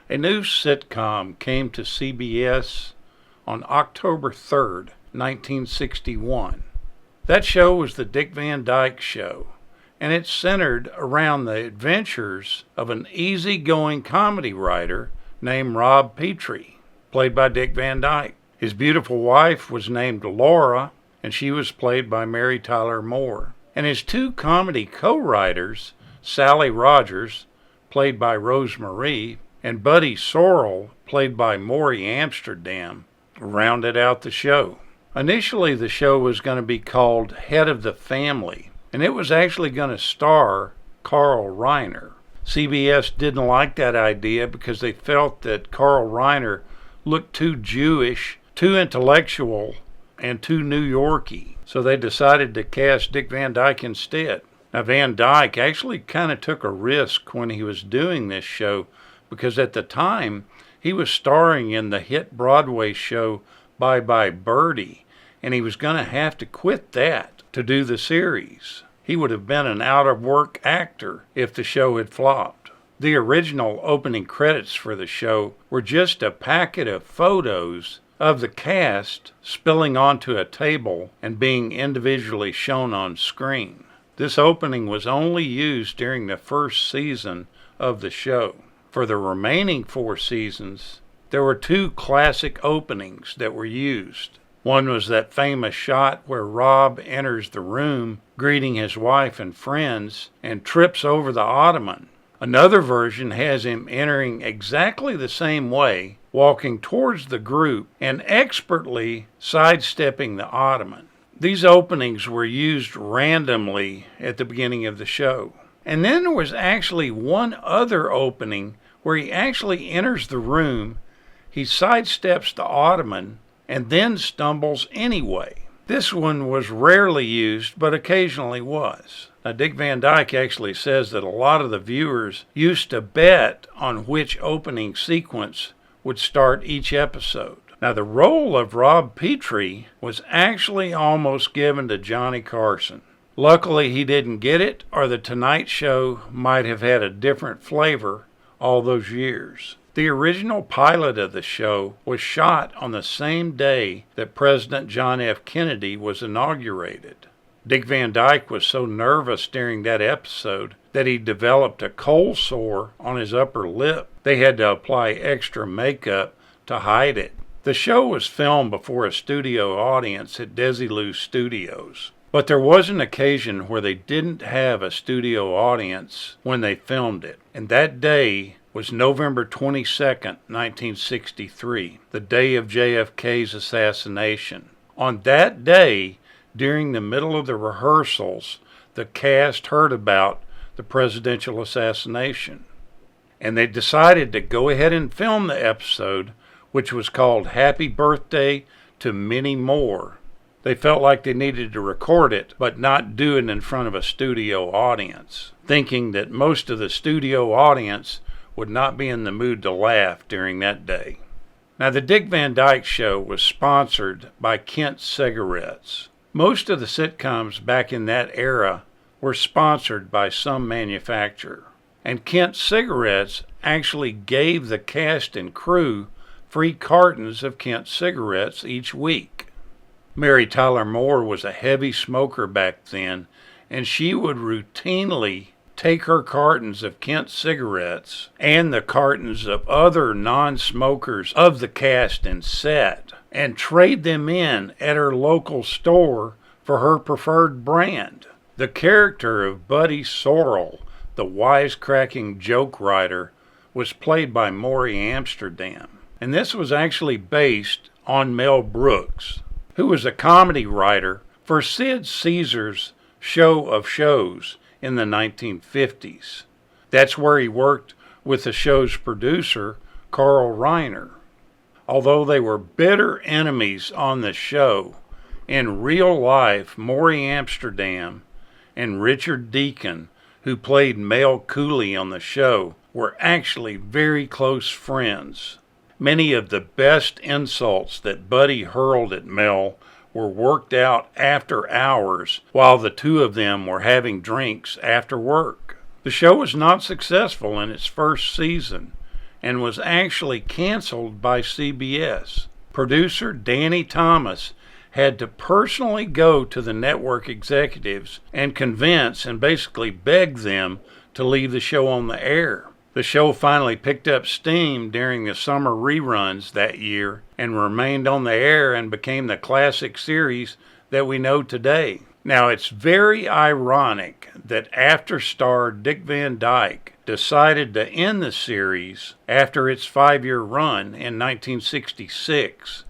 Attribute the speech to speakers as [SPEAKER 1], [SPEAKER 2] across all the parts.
[SPEAKER 1] A new sitcom came to CBS on October 3rd, 1961. That show was the Dick Van Dyke Show, and it centered around the adventures of an easygoing comedy writer named Rob Petrie, played by Dick Van Dyke. His beautiful wife was named Laura, and she was played by Mary Tyler Moore. And his two comedy co-writers, Sally Rogers, played by Rose Marie, and Buddy Sorrell, played by Maury Amsterdam, rounded out the show. Initially, the show was going to be called Head of the Family, and it was actually going to star Carl Reiner. CBS didn't like that idea because they felt that Carl Reiner looked too Jewish, too intellectual, and too New Yorky, so they decided to cast Dick Van Dyke instead. Now, Van Dyke actually kind of took a risk when he was doing this show because at the time he was starring in the hit Broadway show Bye Bye Birdie, and he was going to have to quit that to do the series. He would have been an out-of-work actor if the show had flopped. The original opening credits for the show were just a packet of photos of the cast spilling onto a table and being individually shown on screen. This opening was only used during the first season of the show. For the remaining 4 seasons, there were 2 classic openings that were used. One was that famous shot where Rob enters the room greeting his wife and friends and trips over the ottoman. Another version has him entering exactly the same way, walking towards the group and expertly sidestepping the ottoman. These openings were used randomly at the beginning of the show. And then there was actually one other opening where he actually enters the room, he sidesteps the ottoman, and then stumbles anyway. This one was rarely used, but occasionally was. Now, Dick Van Dyke actually says that a lot of the viewers used to bet on which opening sequence would start each episode. Now, the role of Rob Petrie was actually almost given to Johnny Carson. Luckily, he didn't get it, or The Tonight Show might have had a different flavor all those years. The original pilot of the show was shot on the same day that President John F. Kennedy was inaugurated. Dick Van Dyke was so nervous during that episode that he developed a cold sore on his upper lip. They had to apply extra makeup to hide it. The show was filmed before a studio audience at Desilu Studios. But there was an occasion where they didn't have a studio audience when they filmed it, and that day was November 22nd, 1963, the day of JFK's assassination. On that day, during the middle of the rehearsals, the cast heard about the presidential assassination, and they decided to go ahead and film the episode, which was called Happy Birthday to Many More. They felt like they needed to record it, but not do it in front of a studio audience, thinking that most of the studio audience would not be in the mood to laugh during that day. Now, the Dick Van Dyke Show was sponsored by Kent Cigarettes. Most of the sitcoms back in that era were sponsored by some manufacturer, and Kent Cigarettes actually gave the cast and crew free cartons of Kent cigarettes each week. Mary Tyler Moore was a heavy smoker back then, and she would routinely take her cartons of Kent cigarettes and the cartons of other non-smokers of the cast and set and trade them in at her local store for her preferred brand. The character of Buddy Sorrell, the wisecracking joke writer, was played by Maury Amsterdam, and this was actually based on Mel Brooks, who was a comedy writer for Sid Caesar's Show of Shows in the 1950s. That's where he worked with the show's producer, Carl Reiner. Although they were bitter enemies on the show, in real life, Maury Amsterdam and Richard Deacon, who played Mel Cooley on the show, were actually very close friends. Many of the best insults that Buddy hurled at Mel were worked out after hours while the two of them were having drinks after work. The show was not successful in its first season, and was actually canceled by CBS. Producer Danny Thomas had to personally go to the network executives and convince and basically beg them to leave the show on the air. The show finally picked up steam during the summer reruns that year and remained on the air and became the classic series that we know today. Now, it's very ironic that after star Dick Van Dyke decided to end the series after its 5-year run in 1966.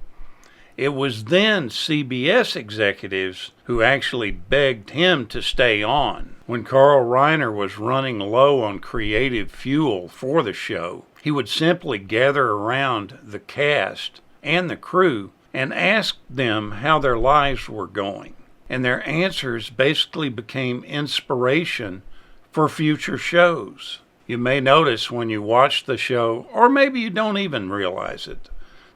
[SPEAKER 1] It was then CBS executives who actually begged him to stay on. When Carl Reiner was running low on creative fuel for the show, he would simply gather around the cast and the crew and ask them how their lives were going. And their answers basically became inspiration for future shows. You may notice when you watch the show, or maybe you don't even realize it,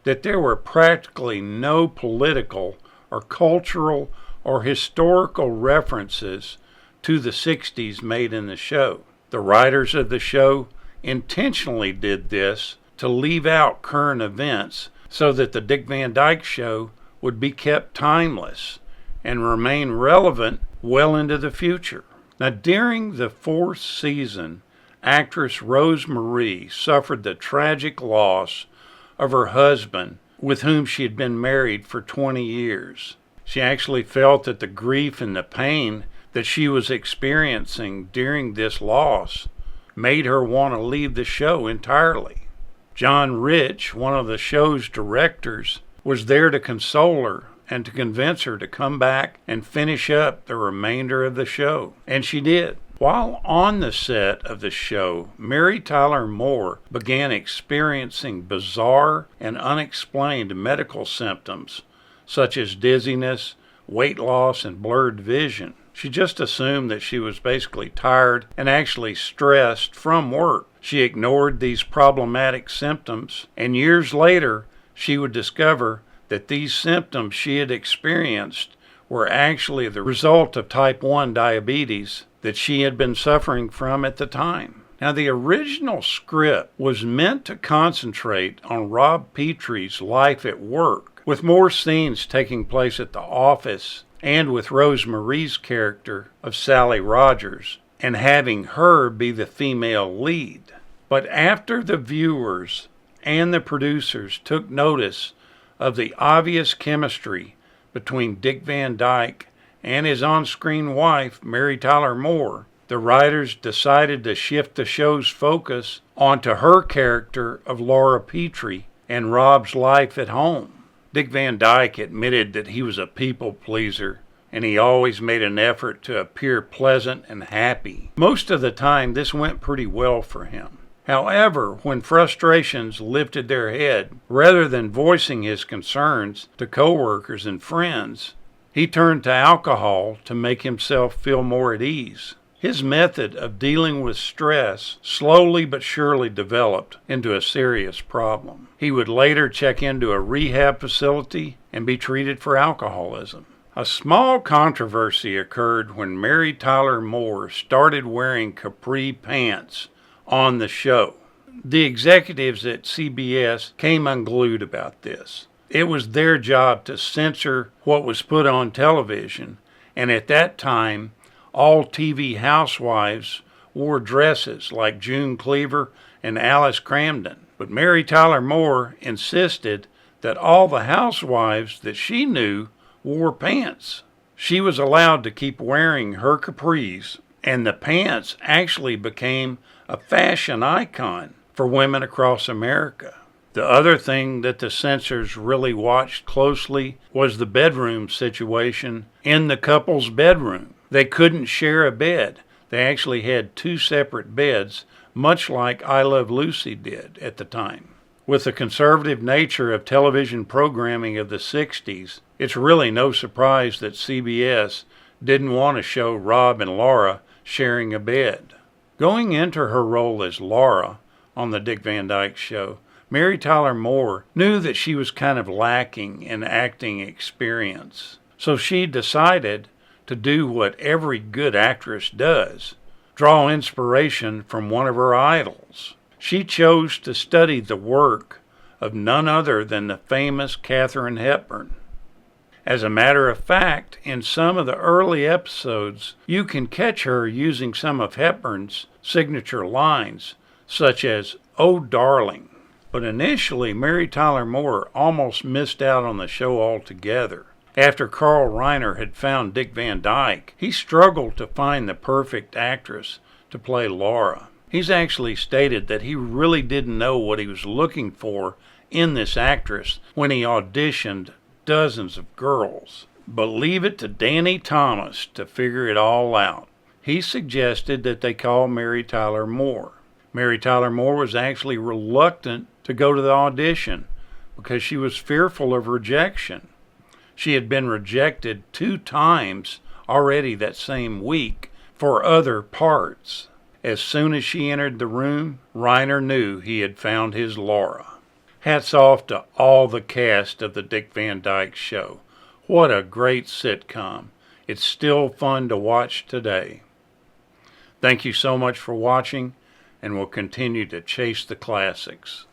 [SPEAKER 1] that there were practically no political or cultural or historical references to the 60s made in the show. The writers of the show intentionally did this to leave out current events so that the Dick Van Dyke Show would be kept timeless and remain relevant well into the future. Now, during the 4th season, actress Rose Marie suffered the tragic loss of her husband, with whom she had been married for 20 years. She actually felt that the grief and the pain that she was experiencing during this loss made her want to leave the show entirely. John Rich, one of the show's directors, was there to console her and to convince her to come back and finish up the remainder of the show. And she did. While on the set of the show, Mary Tyler Moore began experiencing bizarre and unexplained medical symptoms, such as dizziness, weight loss, and blurred vision. She just assumed that she was basically tired and actually stressed from work. She ignored these problematic symptoms, and years later, she would discover that these symptoms she had experienced were actually the result of type 1 diabetes that she had been suffering from at the time. Now, the original script was meant to concentrate on Rob Petrie's life at work, with more scenes taking place at the office and with Rose Marie's character of Sally Rogers, and having her be the female lead. But after the viewers and the producers took notice of the obvious chemistry between Dick Van Dyke and his on-screen wife, Mary Tyler Moore, the writers decided to shift the show's focus onto her character of Laura Petrie and Rob's life at home. Dick Van Dyke admitted that he was a people pleaser, and he always made an effort to appear pleasant and happy. Most of the time, this went pretty well for him. However, when frustrations lifted their head, rather than voicing his concerns to coworkers and friends, he turned to alcohol to make himself feel more at ease. His method of dealing with stress slowly but surely developed into a serious problem. He would later check into a rehab facility and be treated for alcoholism. A small controversy occurred when Mary Tyler Moore started wearing capri pants on the show. The executives at CBS came unglued about this. It was their job to censor what was put on television, and at that time, all TV housewives wore dresses like June Cleaver and Alice Cramden. But Mary Tyler Moore insisted that all the housewives that she knew wore pants. She was allowed to keep wearing her capris, and the pants actually became a fashion icon for women across America. The other thing that the censors really watched closely was the bedroom situation in the couple's bedroom. They couldn't share a bed. They actually had 2 separate beds, much like I Love Lucy did at the time. With the conservative nature of television programming of the 60s, it's really no surprise that CBS didn't want to show Rob and Laura sharing a bed. Going into her role as Laura on the Dick Van Dyke Show, Mary Tyler Moore knew that she was kind of lacking in acting experience. So she decided to do what every good actress does, draw inspiration from one of her idols. She chose to study the work of none other than the famous Katharine Hepburn. As a matter of fact, in some of the early episodes, you can catch her using some of Hepburn's signature lines, such as, "Oh, darling." But initially, Mary Tyler Moore almost missed out on the show altogether. After Carl Reiner had found Dick Van Dyke, he struggled to find the perfect actress to play Laura. He's actually stated that he really didn't know what he was looking for in this actress when he auditioned dozens of girls. But leave it to Danny Thomas to figure it all out. He suggested that they call Mary Tyler Moore. Mary Tyler Moore was actually reluctant to go to the audition because she was fearful of rejection. She had been rejected 2 times already that same week for other parts. As soon as she entered the room, Reiner knew he had found his Laura. Hats off to all the cast of the Dick Van Dyke Show. What a great sitcom. It's still fun to watch today. Thank you so much for watching, and we'll continue to chase the classics.